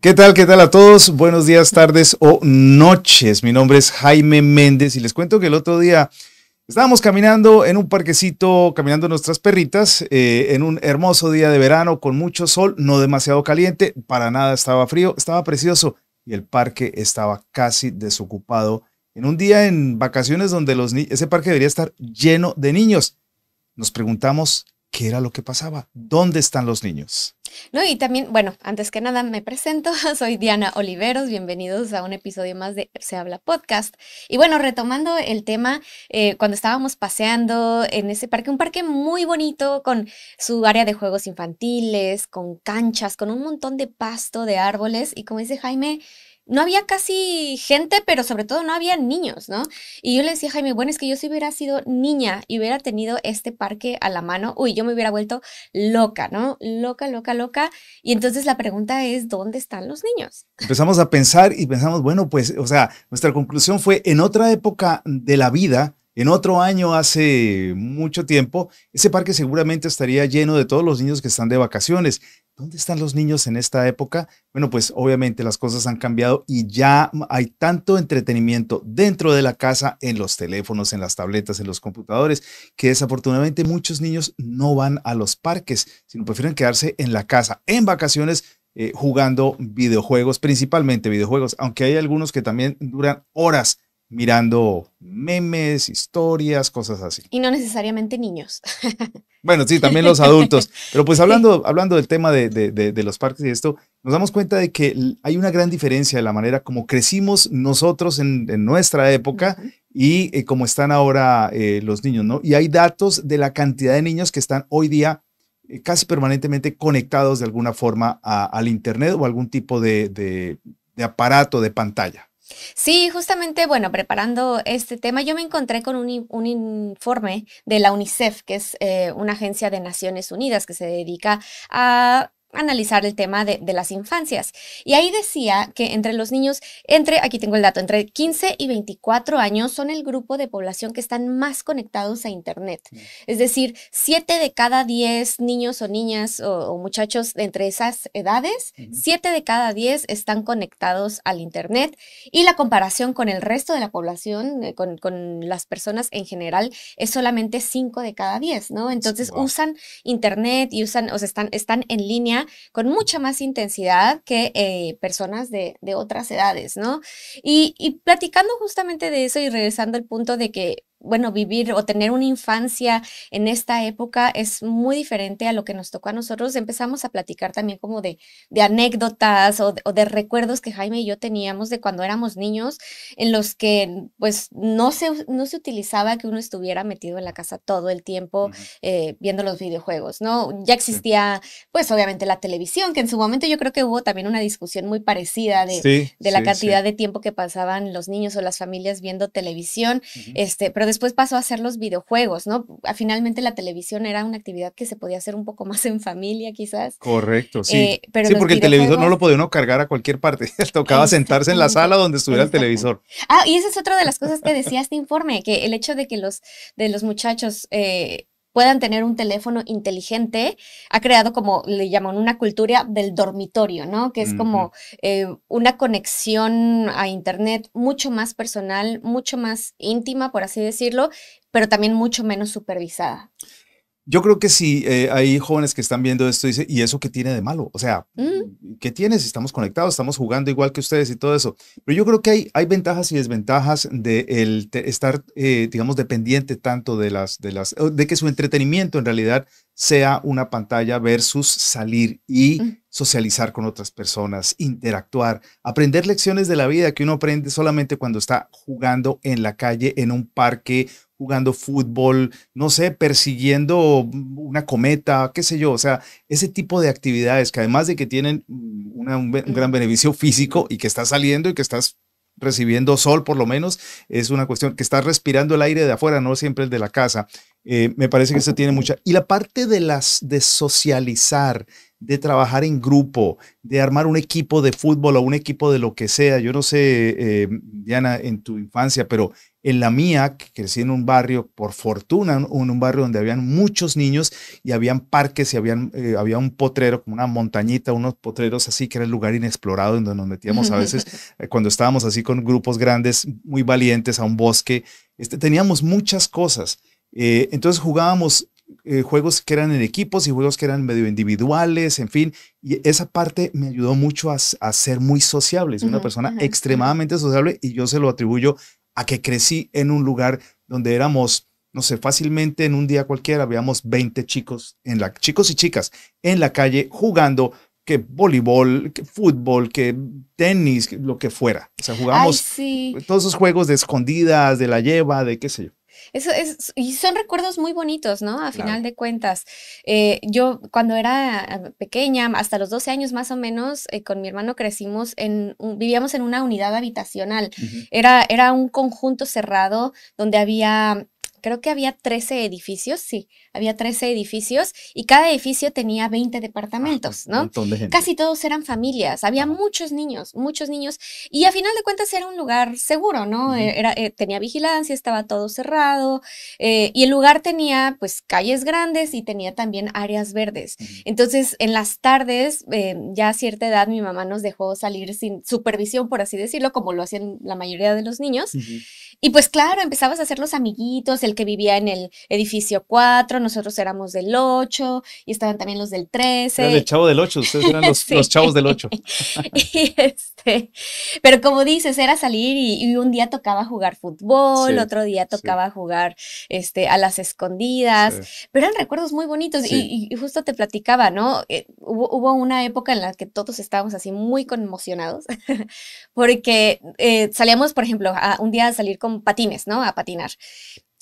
Qué tal a todos? Buenos días, tardes o noches. Mi nombre es Jaime Méndez y les cuento que el otro día estábamos caminando en un parquecito, caminando nuestras perritas, en un hermoso día de verano con mucho sol, no demasiado caliente, para nada estaba frío, estaba precioso y el parque estaba casi desocupado. En un día en vacaciones donde ese parque debería estar lleno de niños. Nos preguntamos qué era lo que pasaba, dónde están los niños. No, y también, bueno, antes que nada me presento, soy Diana Oliveros, bienvenidos a un episodio más de Se Habla Podcast. Y bueno, retomando el tema, cuando estábamos paseando en ese parque, un parque muy bonito con su área de juegos infantiles, con canchas, con un montón de pasto, de árboles, y como dice Jaime, no había casi gente, pero sobre todo no había niños, ¿no? Y yo le decía a Jaime, bueno, es que yo si hubiera sido niña y hubiera tenido este parque a la mano, uy, yo me hubiera vuelto loca, ¿no? Loca, loca, loca. Y entonces la pregunta es, ¿dónde están los niños? Empezamos a pensar y pensamos, bueno, pues, o sea, nuestra conclusión fue en otra época de la vida, en otro año hace mucho tiempo, ese parque seguramente estaría lleno de todos los niños que están de vacaciones. ¿Dónde están los niños en esta época? Bueno, pues obviamente las cosas han cambiado y ya hay tanto entretenimiento dentro de la casa, en los teléfonos, en las tabletas, en los computadores, que desafortunadamente muchos niños no van a los parques, sino prefieren quedarse en la casa, en vacaciones, jugando videojuegos, principalmente videojuegos, aunque hay algunos que también duran horas mirando memes, historias, cosas así. Y no necesariamente niños. Bueno, sí, también los adultos, pero pues Sí. hablando del tema de los parques y esto, nos damos cuenta de que hay una gran diferencia de la manera como crecimos nosotros en nuestra época Ujú. y cómo están ahora los niños, ¿no? Y hay datos de la cantidad de niños que están hoy día casi permanentemente conectados de alguna forma al internet o algún tipo de aparato, de pantalla. Sí, justamente, bueno, preparando este tema, yo me encontré con un informe de la UNICEF, que es una agencia de Naciones Unidas que se dedica a analizar el tema de las infancias. Y ahí decía que entre los niños, aquí tengo el dato, entre 15 y 24 años son el grupo de población que están más conectados a Internet. Es decir, 7 de cada 10 niños o niñas o muchachos de entre esas edades, 7 de cada 10 están conectados al Internet. Y la comparación con el resto de la población, con las personas en general, es solamente 5 de cada 10, ¿no? Entonces Wow. usan internet y usan, o sea, están en línea con mucha más intensidad que personas de otras edades, ¿no? Y platicando justamente de eso y regresando al punto de que, bueno, vivir o tener una infancia en esta época es muy diferente a lo que nos tocó a nosotros. Empezamos a platicar también como de anécdotas o de recuerdos que Jaime y yo teníamos de cuando éramos niños, en los que pues no se utilizaba que uno estuviera metido en la casa todo el tiempo Ujú. viendo los videojuegos, ¿no? Ya Sí, existía pues obviamente la televisión, que en su momento yo creo que hubo también una discusión muy parecida sí, de la sí, sí. cantidad de tiempo que pasaban los niños o las familias viendo televisión, Ujú. pero después pasó a ser los videojuegos, ¿no? Finalmente la televisión era una actividad que se podía hacer un poco más en familia quizás, Correcto, sí. pero Sí, los porque el televisor no videojuegos, lo podía uno cargar a cualquier parte. Tocaba sentarse en la exactamente. sala donde estuviera el Exactamente. televisor. Ah, y esa es otra de las cosas que decía este informe, que el hecho de los muchachos puedan tener un teléfono inteligente, ha creado como le llaman una cultura del dormitorio, ¿no? Que es Ujú. como una conexión a internet mucho más personal, mucho más íntima, por así decirlo, pero también mucho menos supervisada. Yo creo que sí, hay jóvenes que están viendo esto y dicen, ¿y eso qué tiene de malo? O sea, Mm, ¿qué tiene si estamos conectados, estamos jugando igual que ustedes y todo eso? Pero yo creo que hay ventajas y desventajas de estar, digamos, dependiente tanto de que su entretenimiento en realidad sea una pantalla versus salir y mm. socializar con otras personas, interactuar, aprender lecciones de la vida que uno aprende solamente cuando está jugando en la calle, en un parque, jugando fútbol, no sé, persiguiendo una cometa, qué sé yo, o sea, ese tipo de actividades que además de que tienen un gran Mm. beneficio físico y que estás saliendo y que estás recibiendo sol por lo menos, es una cuestión que estás respirando el aire de afuera, no siempre el de la casa. Me parece que eso tiene mucha. Y la parte de socializar, de trabajar en grupo, de armar un equipo de fútbol o un equipo de lo que sea. Yo no sé, Diana, en tu infancia, pero en la mía, que crecí en un barrio, por fortuna, en un barrio donde habían muchos niños y habían parques y había un potrero, como una montañita, unos potreros así, que era el lugar inexplorado donde nos metíamos a veces cuando estábamos así con grupos grandes, muy valientes, a un bosque. Teníamos muchas cosas. Entonces jugábamos juegos que eran en equipos y juegos que eran medio individuales, en fin, y esa parte me ayudó mucho a ser muy sociable. Soy una persona extremadamente sociable y yo se lo atribuyo a que crecí en un lugar donde éramos, no sé, fácilmente en un día cualquiera habíamos 20 chicos, chicos y chicas en la calle jugando, que voleibol, que fútbol, que tenis, que lo que fuera. O sea, jugamos todos esos juegos de escondidas, de la lleva, de qué sé yo. Eso es, y son recuerdos muy bonitos, ¿no? A final de cuentas. Yo cuando era pequeña, hasta los 12 años más o menos, con mi hermano crecimos vivíamos en una unidad habitacional. Era un conjunto cerrado donde creo que había 13 edificios, sí, había 13 edificios y cada edificio tenía 20 departamentos, ¿no? Un montón de gente. Casi todos eran familias, había muchos niños y a final de cuentas era un lugar seguro, ¿no? Tenía vigilancia, estaba todo cerrado y el lugar tenía pues calles grandes y tenía también áreas verdes. Entonces en las tardes, ya a cierta edad mi mamá nos dejó salir sin supervisión, por así decirlo, como lo hacían la mayoría de los niños. Y pues claro, empezabas a hacer los amiguitos, el que vivía en el edificio 4, nosotros éramos del 8 y estaban también los del 13. Era el chavo del 8, ustedes eran los chavos del 8. Pero como dices, era salir y un día tocaba jugar fútbol, otro día tocaba jugar a las escondidas, pero eran recuerdos muy bonitos y justo te platicaba, ¿no? Hubo una época en la que todos estábamos así muy conmocionados porque salíamos, por ejemplo, un día a salir con patines, ¿no? A patinar.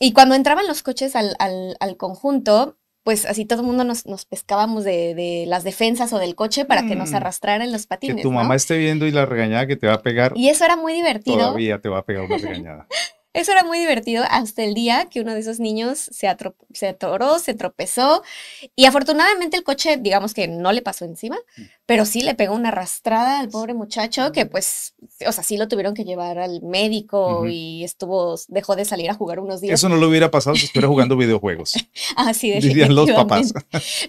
Y cuando entraban los coches al conjunto, pues así todo el mundo nos pescábamos de las defensas o del coche para que nos arrastraran los patines, que tu mamá esté viendo y la regañada que te va a pegar. Y eso era muy divertido. Todavía te va a pegar una regañada. Eso era muy divertido hasta el día que uno de esos niños se atoró, se tropezó y afortunadamente el coche, digamos que no le pasó encima, pero sí le pegó una arrastrada al pobre muchacho que pues, o sea, sí lo tuvieron que llevar al médico y dejó de salir a jugar unos días. Eso no le hubiera pasado si estuviera jugando videojuegos. Sí, dirían los papás.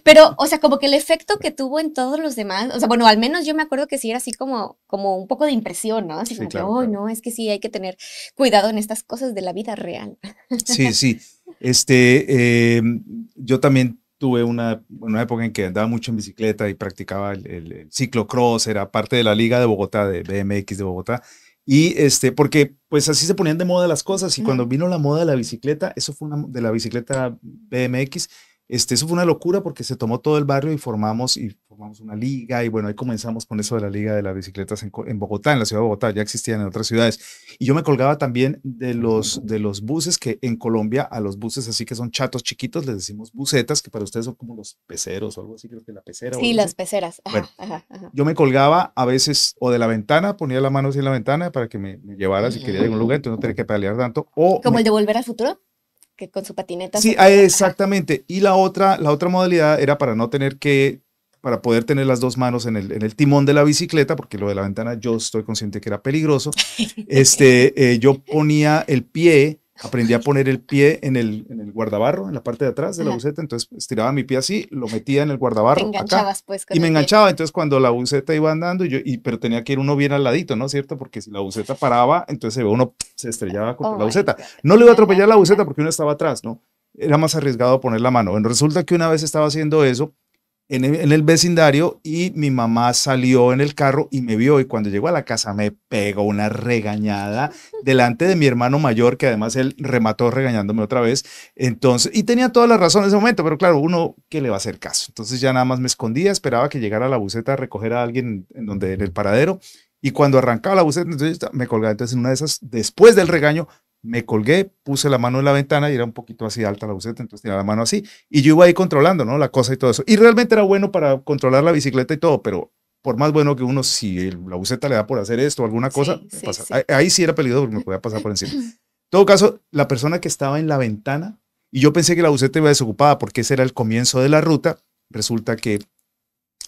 Pero, o sea, como que el efecto que tuvo en todos los demás, o sea, bueno, al menos yo me acuerdo que sí era así como un poco de impresión, ¿no? Así como que, no, es que sí hay que tener cuidado en estas cosas de la vida real. Sí. Yo también tuve una época en que andaba mucho en bicicleta y practicaba el ciclocross, era parte de la Liga de Bogotá, de BMX de Bogotá. Y porque pues así se ponían de moda las cosas y cuando vino la moda de la bicicleta, de la bicicleta BMX, eso fue una locura porque se tomó todo el barrio y formamos una liga y bueno, ahí comenzamos con eso de la liga de las bicicletas en Bogotá, en la ciudad de Bogotá, ya existían en otras ciudades. Y yo me colgaba también de los buses, que en Colombia a los buses así que son chatos chiquitos les decimos busetas, que para ustedes son como los peceros o algo así, creo que la pecera. Sí, las peceras. Bueno, yo me colgaba a veces o de la ventana, ponía la mano así en la ventana para que me llevara si quería ir a algún lugar, entonces no tenía que pedalear tanto. ¿Como el de Volver al Futuro? Que con su patineta. Sí, exactamente. Y la otra modalidad era para poder tener las dos manos en el timón de la bicicleta, porque lo de la ventana yo estoy consciente que era peligroso. Yo ponía el pie, aprendí a poner el pie en el guardabarro, en la parte de atrás de la buceta, entonces estiraba mi pie así, lo metía en el guardabarro. Te enganchabas, acá, pues. Con y me enganchaba, entonces cuando la buceta iba andando, pero tenía que ir uno bien al ladito, ¿no es cierto? Porque si la buceta paraba, entonces uno se estrellaba contra la buceta. No le iba a atropellar la buceta porque uno estaba atrás, ¿no? Era más arriesgado poner la mano. Bueno, resulta que una vez estaba haciendo eso en el vecindario y mi mamá salió en el carro y me vio y cuando llegó a la casa me pegó una regañada delante de mi hermano mayor, que además él remató regañándome otra vez. Entonces, y tenía toda la razón en ese momento, pero claro, uno, ¿qué le va a hacer caso? Entonces ya nada más me escondía, esperaba que llegara la buceta a recoger a alguien en el paradero y cuando arrancaba la buceta, entonces me colgaba. Entonces en una de esas, después del regaño, me colgué, puse la mano en la ventana y era un poquito así alta la buceta, entonces tenía la mano así y yo iba ahí controlando, ¿no? La cosa y todo eso. Y realmente era bueno para controlar la bicicleta y todo, pero por más bueno que uno, si la buceta le da por hacer esto o alguna cosa, pasa. Sí. Ahí sí era peligroso porque me podía pasar por encima. En todo caso, la persona que estaba en la ventana, y yo pensé que la buceta iba desocupada porque ese era el comienzo de la ruta, resulta que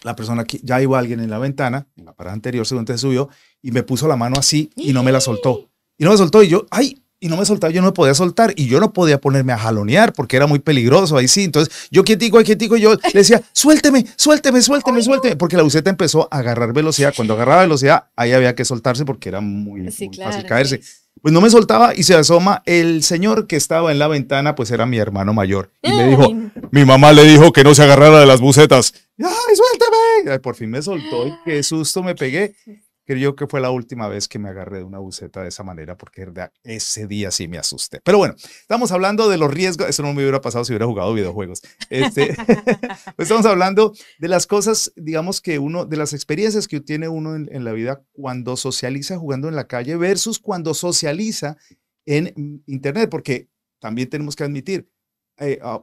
la persona que ya iba alguien en la ventana, en la parada anterior, según se subió, y me puso la mano así y no me la soltó. Y no me soltó y yo, ay, y no me soltaba, yo no me podía soltar y yo no podía ponerme a jalonear porque era muy peligroso ahí sí. Entonces yo quietico, yo le decía, suélteme, suélteme, suélteme, suélteme, porque la buseta empezó a agarrar velocidad. Cuando agarraba velocidad, ahí había que soltarse porque era muy, Sí, muy fácil claro, caerse. sí. Pues no me soltaba y se asoma el señor que estaba en la ventana, pues era mi hermano mayor. Y me dijo, Ay, mi mamá le dijo que no se agarrara de las bucetas. ¡Ay, suéltame! Ay, por fin me soltó y qué susto me pegué. Creo que fue la última vez que me agarré de una buceta de esa manera, porque verdad, ese día sí me asusté. Pero bueno, estamos hablando de los riesgos. Eso no me hubiera pasado si hubiera jugado videojuegos. Pues estamos hablando de las cosas, digamos que uno, de las experiencias que tiene uno en la vida cuando socializa jugando en la calle versus cuando socializa en Internet, porque también tenemos que admitir,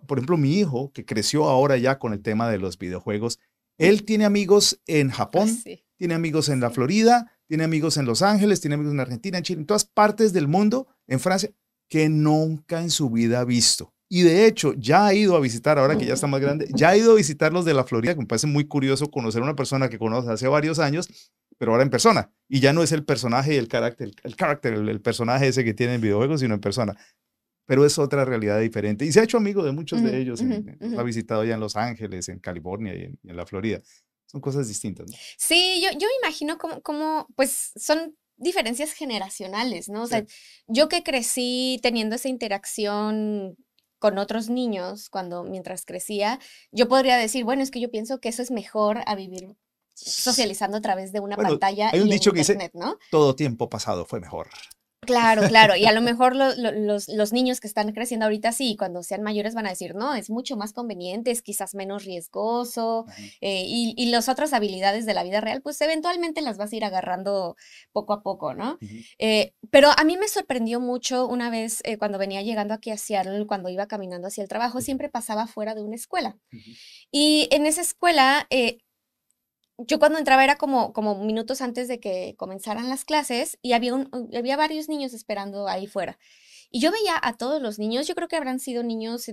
por ejemplo, mi hijo, que creció ahora ya con el tema de los videojuegos, él tiene amigos en ah, Japón, sí, tiene amigos en la sí. Florida, tiene amigos en Los Ángeles, tiene amigos en Argentina, en Chile, en todas partes del mundo, en Francia, que nunca en su vida ha visto. Y de hecho, ya ha ido a visitar, ahora que ya está más grande, ya ha ido a visitar los de la Florida, que me parece muy curioso conocer a una persona que conoce hace varios años, pero ahora en persona. Y ya no es el personaje y el personaje ese que tiene en videojuegos, sino en persona. Pero es otra realidad diferente. Y se ha hecho amigo de muchos de Ujú, ellos, ujú, los ha ujú. visitado ya en Los Ángeles, en California y en la Florida. Son cosas distintas, ¿no? Sí, yo me imagino cómo, pues, son diferencias generacionales, ¿no? O Sí. sea, yo que crecí teniendo esa interacción con otros niños mientras crecía, yo podría decir, bueno, es que yo pienso que eso es mejor a vivir socializando a través de una Bueno, pantalla hay un y en dicho que dice, internet, ¿no? todo tiempo pasado fue mejor. Claro, claro. Y a lo mejor los niños que están creciendo ahorita sí, cuando sean mayores van a decir, no, es mucho más conveniente, es quizás menos riesgoso, Ujú, y las otras habilidades de la vida real, pues eventualmente las vas a ir agarrando poco a poco, ¿no? ujú, Pero a mí me sorprendió mucho una vez cuando venía llegando aquí a Seattle, cuando iba caminando hacia el trabajo, ujú, siempre pasaba fuera de una escuela. ujú. Y en esa escuela, yo cuando entraba era como minutos antes de que comenzaran las clases y había varios niños esperando ahí fuera. Y yo veía a todos los niños, yo creo que habrán sido niños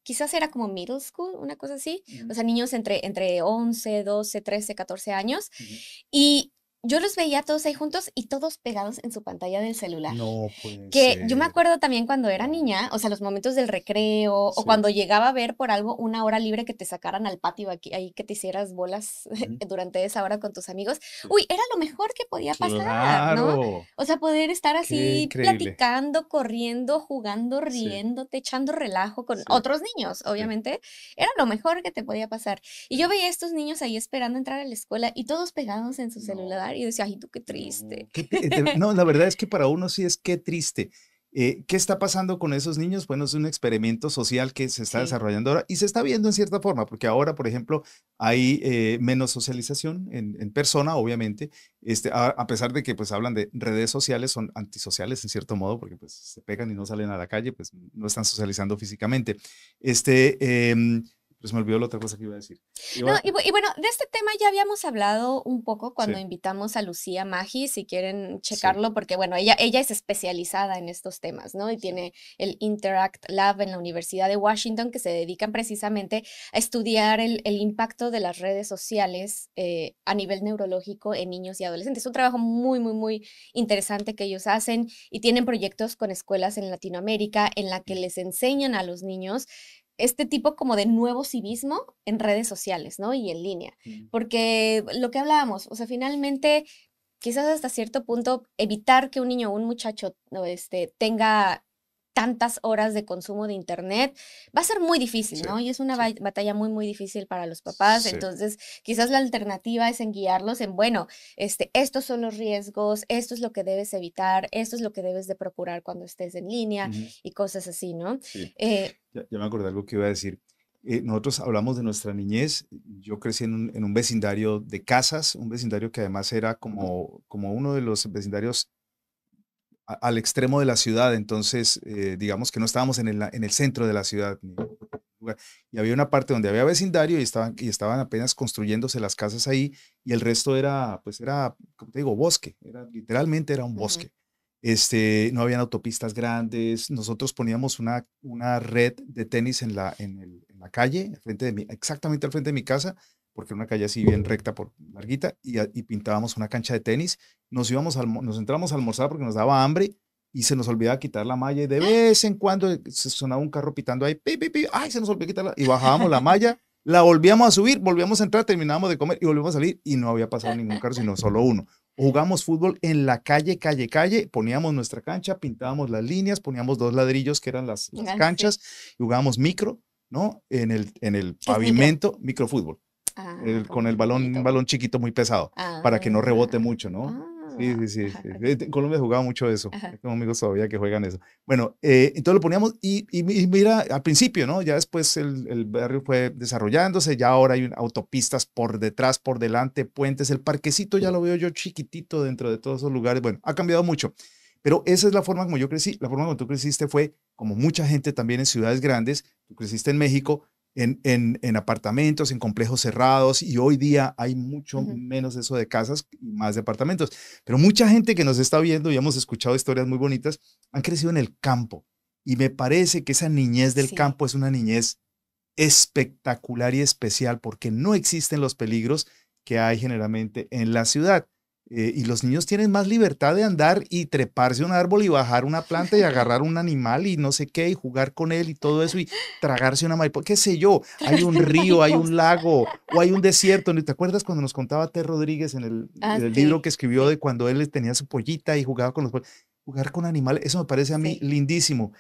quizás era como middle school, una cosa así, o Ujú, sea, niños entre 11, 12, 13, 14 años. ujú. Y yo los veía todos ahí juntos y todos pegados en su pantalla del celular. No puede Que yo me ser. acuerdo también cuando era No, niña, o sea, los momentos del recreo, o sí. cuando llegaba a ver por algo una hora libre que te sacaran al patio aquí, ahí que te hicieras bolas Ujú, durante esa hora con tus amigos. sí. Uy, era lo mejor que podía pasar, ¿no? Claro, O sea, poder estar qué así increíble. platicando, corriendo, jugando, Sí, riéndote, echando relajo con sí, otros niños, sí. obviamente, era lo mejor que te podía pasar. Y yo Sí. veía a estos niños ahí esperando entrar a la escuela y todos pegados en su celular No, y decía, ay, tú qué triste. no. No, la verdad es que para uno sí es que triste. ¿Qué está pasando con esos niños? Bueno, es un experimento social que se está Sí. desarrollando ahora y se está viendo en cierta forma, porque ahora, por ejemplo, hay menos socialización en persona, obviamente, a pesar de que pues hablan de redes sociales, son antisociales en cierto modo, porque pues se pegan y no salen a la calle, pues no están socializando físicamente. Pues me olvidó la otra cosa que iba a decir. No, Iba, y bueno, de este tema ya habíamos hablado un poco cuando sí, invitamos a Lucía Maggi, si quieren sí, checarlo, porque bueno, ella es especializada en estos temas, ¿no? Y sí. tiene el Interact Lab en la Universidad de Washington, que se dedican precisamente a estudiar el impacto de las redes sociales a nivel neurológico en niños y adolescentes. Es un trabajo muy, muy, muy interesante que ellos hacen y tienen proyectos con escuelas en Latinoamérica en la que Mm, les enseñan a los niños este tipo como de nuevo civismo en redes sociales, ¿no? Y en línea. mm. Porque lo que hablábamos, o sea, finalmente, quizás hasta cierto punto, evitar que un niño o un muchacho no, tenga tantas horas de consumo de internet va a ser muy difícil, Sí, ¿no? Y es una sí, batalla muy, muy difícil para los papás. sí. Entonces, quizás la alternativa es en guiarlos en, bueno, estos son los riesgos, esto es lo que debes evitar, esto es lo que debes de procurar cuando estés en línea Ujú, y cosas así, ¿no? sí. Eh, Ya me acordé algo que iba a decir. Nosotros hablamos de nuestra niñez. Yo crecí en un vecindario de casas, un vecindario que además era como uno de los vecindarios al extremo de la ciudad. Entonces, digamos que no estábamos en el centro de la ciudad. Lugar. Y había una parte donde había vecindario y estaban apenas construyéndose las casas ahí y el resto era, pues era, como te digo, bosque, literalmente era un ujú, bosque. No habían autopistas grandes, nosotros poníamos una red de tenis en la calle, exactamente al frente de mi casa, porque era una calle así bien recta, por larguita, y pintábamos una cancha de tenis. Nos entramos a almorzar porque nos daba hambre y se nos olvidaba quitar la malla y de vez en cuando se sonaba un carro pitando ahí, pi, pi, pi, ay, se nos olvidó quitarla y bajábamos la malla, la volvíamos a subir, volvíamos a entrar, terminábamos de comer y volvíamos a salir y no había pasado ningún carro, sino solo uno. Jugamos fútbol en la calle, poníamos nuestra cancha, pintábamos las líneas, poníamos 2 ladrillos que eran las Ah, sí. canchas y jugábamos micro, ¿no? En el ¿Qué es micro? pavimento, microfútbol, Ah, con como el balón, un chiquito. balón chiquito muy pesado, para que no rebote Ah, mucho, ¿no? Sí, ah, sí, sí, sí. ajá, En Colombia jugaba mucho eso. ajá. Tengo amigos todavía que juegan eso. Bueno, entonces lo poníamos y mira, al principio, ¿no? Ya después el barrio fue desarrollándose, ya ahora hay autopistas por detrás, por delante, puentes, el parquecito ya lo veo yo chiquitito dentro de todos esos lugares. Bueno, ha cambiado mucho, pero esa es la forma como yo crecí. La forma como tú creciste fue como mucha gente también en ciudades grandes. Tú creciste en México, en apartamentos, en complejos cerrados, y hoy día hay mucho Ujú. menos eso de casas y más de apartamentos. Pero mucha gente que nos está viendo y hemos escuchado historias muy bonitas, han crecido en el campo. Y me parece que esa niñez del Sí. campo es una niñez espectacular y especial porque no existen los peligros que hay generalmente en la ciudad. Y los niños tienen más libertad de andar y treparse a un árbol y bajar una planta y agarrar un animal y no sé qué y jugar con él y todo eso y tragarse una mariposa, qué sé yo. Hay un Tragarse una río, hay un mariposa. lago o hay un desierto. ¿No te acuerdas cuando nos contaba T. Rodríguez Ah, en el libro sí, que escribió sí, de cuando él tenía su pollita y jugaba con los pollos? Jugar con animales, eso me parece a mí sí, lindísimo.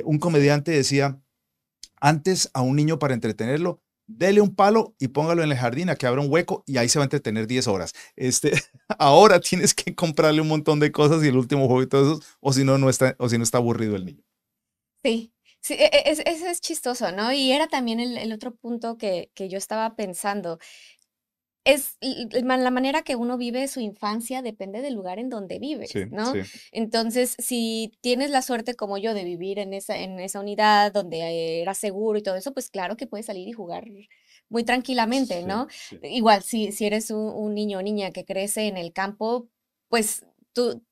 Un sí. comediante decía, antes a un niño para entretenerlo, dele un palo y póngalo en el jardín a que abra un hueco y ahí se va a entretener 10 horas. Ahora tienes que comprarle un montón de cosas y el último juego y todo eso, o si no, o si no está aburrido el niño. Sí, sí, ese es chistoso, ¿no? Y era también el otro punto que yo estaba pensando. Es la manera que uno vive su infancia depende del lugar en donde Sí, vives, ¿no? sí, Entonces, si tienes la suerte como yo de vivir en esa unidad donde era seguro y todo eso, pues claro que puedes salir y jugar muy tranquilamente, sí, ¿no? sí. Igual, si eres un niño o niña que crece en el campo, pues tú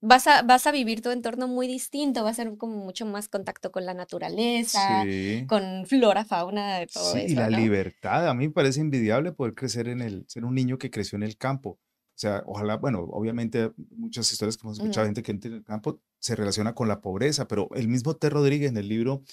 vas a vivir tu entorno muy distinto, va a ser como mucho más contacto con la naturaleza, Sí, con flora, fauna, de todo sí, y eso, la ¿no? libertad, a mí me parece envidiable poder crecer ser un niño que creció en el campo. O sea, ojalá, bueno, obviamente muchas historias que hemos escuchado, Ujú, gente que entra en el campo se relaciona con la pobreza, pero el mismo T. Rodríguez en el libro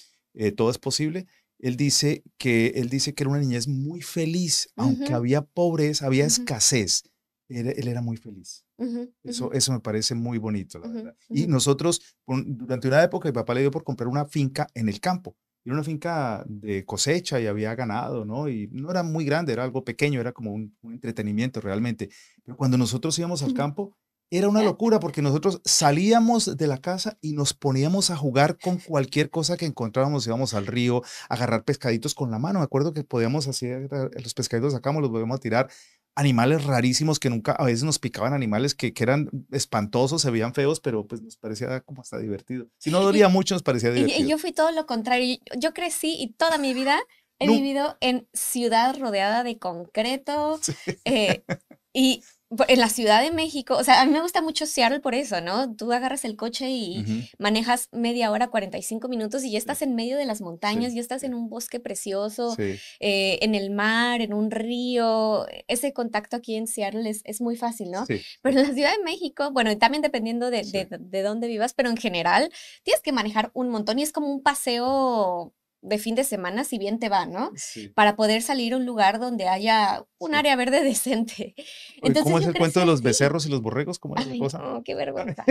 Todo es posible, él dice que era una niñez muy feliz, aunque ujú, había pobreza, había ujú, escasez, él era muy feliz. ujú, ujú. Eso me parece muy bonito, la Ujú, verdad. Y ujú, nosotros, durante una época, mi papá le dio por comprar una finca en el campo. Era una finca de cosecha y había ganado, ¿no? Y no era muy grande, era algo pequeño, era como un entretenimiento realmente. Pero cuando nosotros íbamos al ujú. campo, era una locura porque nosotros salíamos de la casa y nos poníamos a jugar con cualquier cosa que encontrábamos. Íbamos al río a agarrar pescaditos con la mano. Me acuerdo que podíamos hacer, los pescaditos sacamos, los volvíamos a tirar. Animales rarísimos que nunca, a veces nos picaban animales que eran espantosos, se veían feos, pero pues nos parecía como hasta divertido. Si no dolía Y, mucho, nos parecía y divertido. yo fui todo lo contrario. Yo crecí y toda mi vida he No, vivido en ciudad rodeada de concreto, sí, eh, y en la Ciudad de México, o sea, a mí me gusta mucho Seattle por eso, ¿no? Tú agarras el coche y ujú, manejas media hora, 45 minutos y ya sí, estás en medio de las sí, montañas, ya estás sí, en un bosque precioso, sí, en el mar, en un río. Ese contacto aquí en Seattle es muy fácil, ¿no? sí, Pero sí, en la Ciudad de México, bueno, y también dependiendo sí, de dónde vivas, pero en general tienes que manejar un montón y es como un paseo de fin de semana, si bien te va, ¿no? sí, Para poder salir a un lugar donde haya un sí. área verde decente. Oye, ¿cómo Entonces es yo el cuento crecí de los así. becerros y los borregos? ¿Cómo era la Ay, cosa? no, qué vergüenza.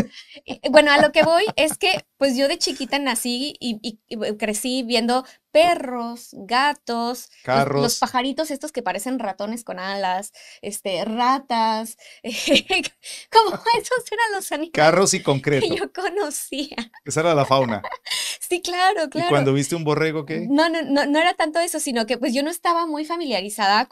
Bueno, a lo que voy es que, pues yo de chiquita nací y crecí viendo perros, gatos, los Carros, pajaritos estos que parecen ratones con alas, ratas, como esos eran los animales carros y que concreto. yo conocía. Esa era la fauna. Sí, claro, ¿Y claro. cuando viste un borrego, qué? No era tanto eso, sino que, pues, yo no estaba muy familiarizada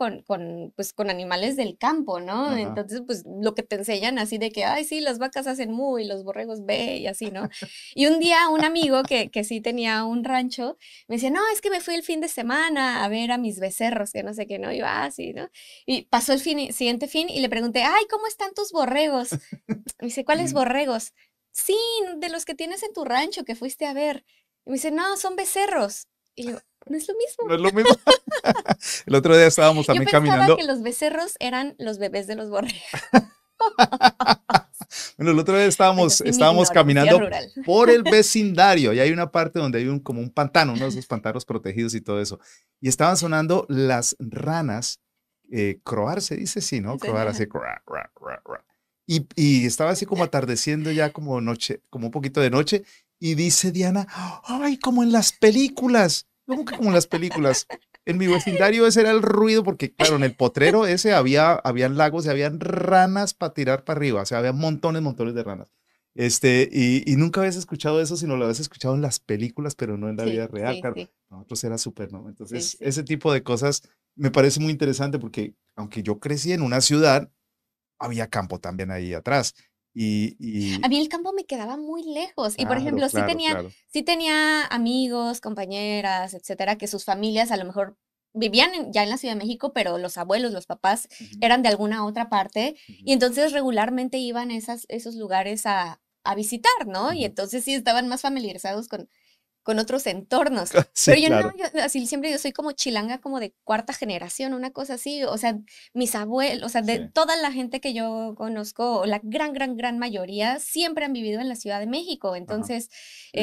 pues, con animales del campo, ¿no? Ajá. Entonces, pues, lo que te enseñan así de que: "Ay, sí, las vacas hacen mu y los borregos be", y así, ¿no? Y un día un amigo que sí tenía un rancho, me decía: "No, es que me fui el fin de semana a ver a mis becerros", que no sé qué, ¿no? Y yo: "Ah, sí", ¿no? Y pasó el siguiente fin y le pregunté: "Ay, ¿cómo están tus borregos?". Me dice: "¿Cuáles Mm, borregos?". "Sí, de los que tienes en tu rancho que fuiste a ver". Y me dice: "No, son becerros". Y yo, no es lo mismo. No es lo mismo. El otro día estábamos Yo también pensaba caminando. que los becerros eran los bebés de los borregos. Bueno, el otro día Bueno, sí, mi estábamos ignorancia caminando rural. por el vecindario y hay una parte donde hay como un pantano, uno de esos pantanos protegidos y todo eso. Y estaban sonando las ranas, croar se dice, sí, ¿no? Sí, Croar así, ajá. croar, croar, croar, croar. Y estaba así como atardeciendo ya como noche, como un poquito de noche. Y dice Diana, ay, como en las películas. ¿Cómo que como en las películas? En mi vecindario ese era el ruido, porque claro, en el potrero ese habían lagos y habían ranas para tirar para arriba, o sea, había montones, montones de ranas. Y nunca habías escuchado eso, sino lo habías escuchado en las películas, pero no en la vida Sí, real, sí, claro. sí, Nosotros era súper, ¿no? sí, Entonces, sí. ese tipo de cosas me parece muy interesante porque aunque yo crecí en una ciudad, había campo también ahí atrás. A Y mí el campo me quedaba muy lejos y, por claro, ejemplo, claro, claro. sí tenía amigos, compañeras, etcétera, que sus familias a lo mejor vivían ya en la Ciudad de México, pero los abuelos, los papás Ujú, eran de alguna otra parte ujú, y entonces regularmente iban a esos lugares a visitar, ¿no? Y ujú. entonces sí estaban más familiarizados con otros entornos. Sí, Pero yo no, claro. yo así siempre yo soy como chilanga, como de cuarta generación, una cosa así. O sea, mis abuelos, o sea, Sí, de toda la gente que yo conozco, la gran, gran, gran mayoría, siempre han vivido en la Ciudad de México. ajá, Entonces, sí,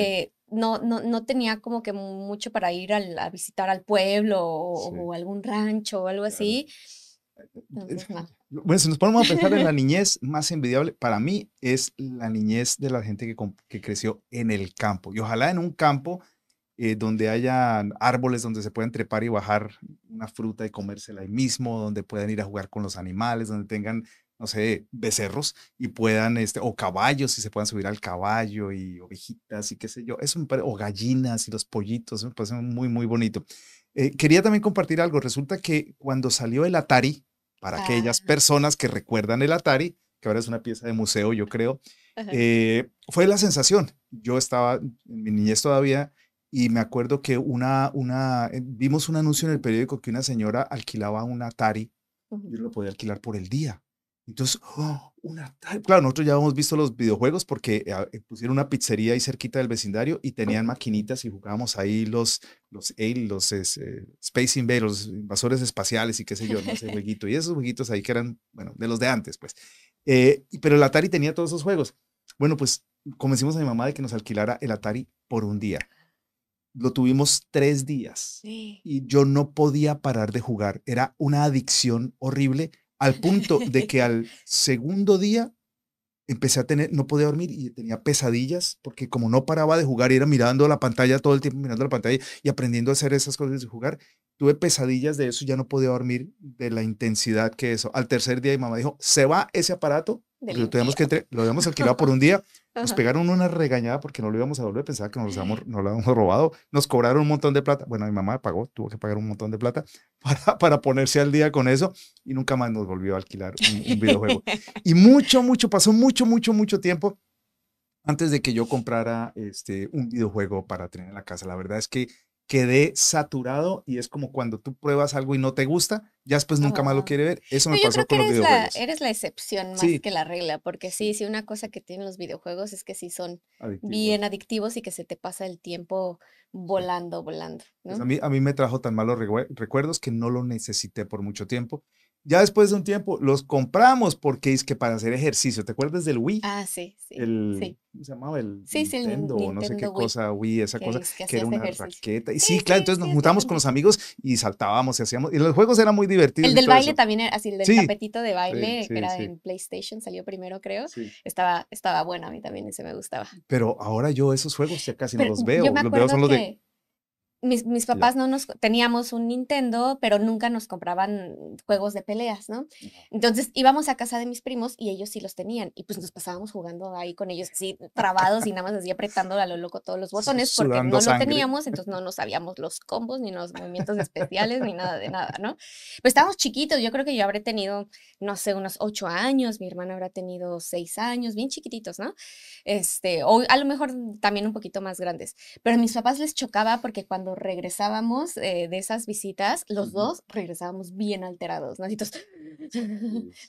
no tenía como que mucho para ir a visitar al pueblo sí, o algún rancho o algo claro. así. Entonces, no. Bueno, si nos ponemos a pensar en la niñez más envidiable, para mí es la niñez de la gente que creció en el campo. Y ojalá en un campo donde haya árboles donde se puedan trepar y bajar una fruta y comérsela ahí mismo, donde puedan ir a jugar con los animales, donde tengan, no sé, becerros y puedan, o caballos y se puedan subir al caballo y ovejitas y qué sé yo. Eso me parece, o gallinas y los pollitos, eso me parece muy, muy bonito. Quería también compartir algo. Resulta que cuando salió el Atari, para aquellas Ah, personas que recuerdan el Atari, que ahora es una pieza de museo, yo creo, ajá. fue la sensación. Yo estaba en mi niñez todavía y me acuerdo que vimos un anuncio en el periódico que una señora alquilaba un Atari y Ujú. uno lo podía alquilar por el día. Entonces, un Atari. Claro, nosotros ya habíamos visto los videojuegos porque pusieron una pizzería ahí cerquita del vecindario y tenían maquinitas y jugábamos ahí los Space Invaders, los invasores espaciales y qué sé yo, ¿no? Ese jueguito. Y esos jueguitos ahí que eran, bueno, de los de antes, pues. Pero el Atari tenía todos esos juegos. Bueno, pues convencimos a mi mamá de que nos alquilara el Atari por un día. Lo tuvimos 3 días Sí. y yo no podía parar de jugar. Era una adicción horrible al punto de que al segundo día empecé a tener, no podía dormir y tenía pesadillas porque como no paraba de jugar y era mirando la pantalla todo el tiempo, mirando la pantalla y aprendiendo a hacer esas cosas de jugar, tuve pesadillas de eso y ya no podía dormir de la intensidad que eso. Al tercer día mi mamá dijo, se va ese aparato, Del porque infierno. lo habíamos alquilado por un día, nos Ajá. pegaron una regañada porque no lo íbamos a volver, pensaba que nos lo habíamos robado, nos cobraron un montón de plata, bueno, mi mamá pagó, tuvo que pagar un montón de plata para ponerse al día con eso y nunca más nos volvió a alquilar un videojuego. Y pasó mucho, mucho, mucho tiempo antes de que yo comprara un videojuego para tener en la casa. La verdad es que quedé saturado y es como cuando tú pruebas algo y no te gusta, ya después nunca más lo Ah. quiere ver. Eso me No, yo pasó creo que con los videojuegos. eres la excepción más Sí, que la regla, porque sí, sí, una cosa que tienen los videojuegos es que sí son bien adictivos. adictivos y que se te pasa el tiempo Sí. volando, volando, Pues ¿no? a mí me trajo tan malos recuerdos que no lo necesité por mucho tiempo. Ya después de un tiempo los compramos porque es que para hacer ejercicio, ¿te acuerdas del Wii? Ah, sí, sí, sí. ¿Cómo se llamaba? El Sí, sí, el Nintendo o no sé qué Nintendo Wii, cosa, Wii, esa cosa, que que era hacías una ejercicio. raqueta. Y Sí, sí, claro, sí, entonces nos sí, está juntamos con los padrísimo. amigos y saltábamos y hacíamos, y los juegos eran muy divertidos El y del todo baile eso. también era así, el del Sí, tapetito de sí, baile, que sí, era sí, en PlayStation, salió primero, creo. sí. Estaba bueno, a mí también ese me gustaba. Pero ahora yo esos juegos ya casi no Pero los yo me veo. Los veo son acuerdo los de, que mis ya. papás no nos teníamos un Nintendo, pero nunca nos compraban juegos de peleas, ¿no? Ajá. Entonces íbamos a casa de mis primos y ellos sí los tenían y pues nos pasábamos jugando ahí con ellos así trabados y nada más así apretando a lo loco todos los botones porque Sudando no lo sangre. teníamos, entonces no nos sabíamos los combos ni los movimientos especiales ni nada de nada, ¿no? Pues estábamos chiquitos, yo creo que yo habré tenido, no sé, unos 8 años, mi hermana habrá tenido 6 años, bien chiquititos, ¿no? O a lo mejor también un poquito más grandes. Pero a mis papás les chocaba porque cuando cuando regresábamos de esas visitas, los dos regresábamos bien alterados, ¿no? Así,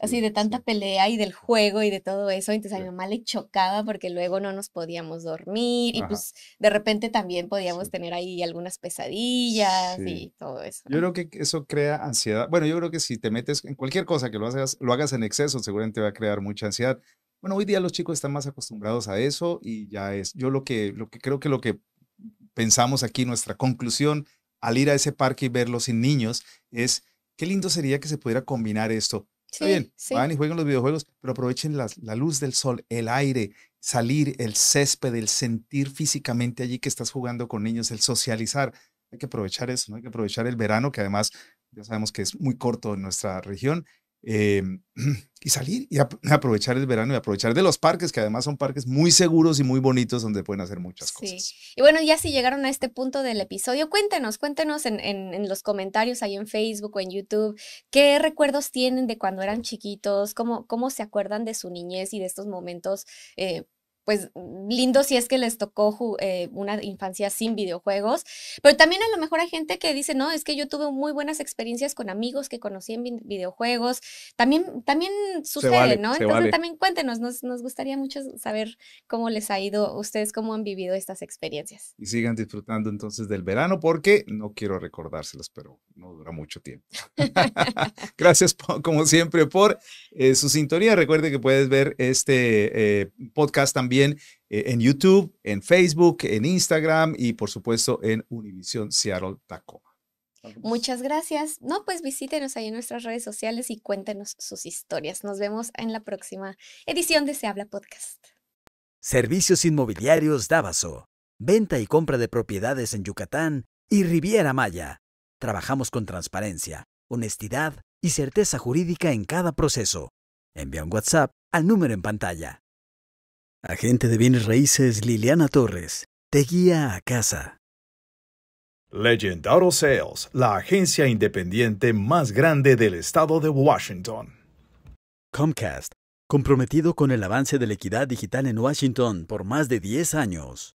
así de tanta pelea y del juego y de todo eso. Entonces a mi mamá le chocaba porque luego no nos podíamos dormir y pues de repente también podíamos tener ahí algunas pesadillas y todo eso, ¿no? Yo creo que eso crea ansiedad. Bueno, yo creo que si te metes en cualquier cosa que lo hagas en exceso, seguramente va a crear mucha ansiedad. Bueno, hoy día los chicos están más acostumbrados a eso y ya es. Yo lo que creo que lo que pensamos aquí, nuestra conclusión al ir a ese parque y verlo sin niños, es qué lindo sería que se pudiera combinar esto. Está bien, van y jueguen los videojuegos, pero aprovechen la luz del sol, el aire, salir, el césped, el sentir físicamente allí que estás jugando con niños, el socializar. Hay que aprovechar eso, ¿no? Hay que aprovechar el verano, que además ya sabemos que es muy corto en nuestra región. Y salir y aprovechar el verano y aprovechar de los parques, que además son parques muy seguros y muy bonitos donde pueden hacer muchas cosas. Y bueno, ya si llegaron a este punto del episodio, cuéntenos en los comentarios ahí en Facebook o en YouTube, ¿qué recuerdos tienen de cuando eran chiquitos? ¿Cómo se acuerdan de su niñez y de estos momentos pues lindo si es que les tocó una infancia sin videojuegos, pero también a lo mejor hay gente que dice, no, es que yo tuve muy buenas experiencias con amigos que conocí en videojuegos, también sucede, ¿no? Entonces también cuéntenos, nos gustaría mucho saber cómo les ha ido, ustedes cómo han vivido estas experiencias. Y sigan disfrutando entonces del verano, porque no quiero recordárselos, pero no dura mucho tiempo. Gracias como siempre por su sintonía. Recuerde que puedes ver este podcast también en YouTube, en Facebook, en Instagram y por supuesto en Univision Seattle Tacoma. Muchas gracias. No, pues visítenos ahí en nuestras redes sociales y cuéntenos sus historias. Nos vemos en la próxima edición de Se Habla Podcast. Servicios Inmobiliarios Dávaso. Venta y compra de propiedades en Yucatán y Riviera Maya. Trabajamos con transparencia, honestidad y certeza jurídica en cada proceso. Envía un WhatsApp al número en pantalla. Agente de bienes raíces Liliana Torres te guía a casa. Legend Auto Sales, la agencia independiente más grande del estado de Washington. Comcast, comprometido con el avance de la equidad digital en Washington por más de 10 años.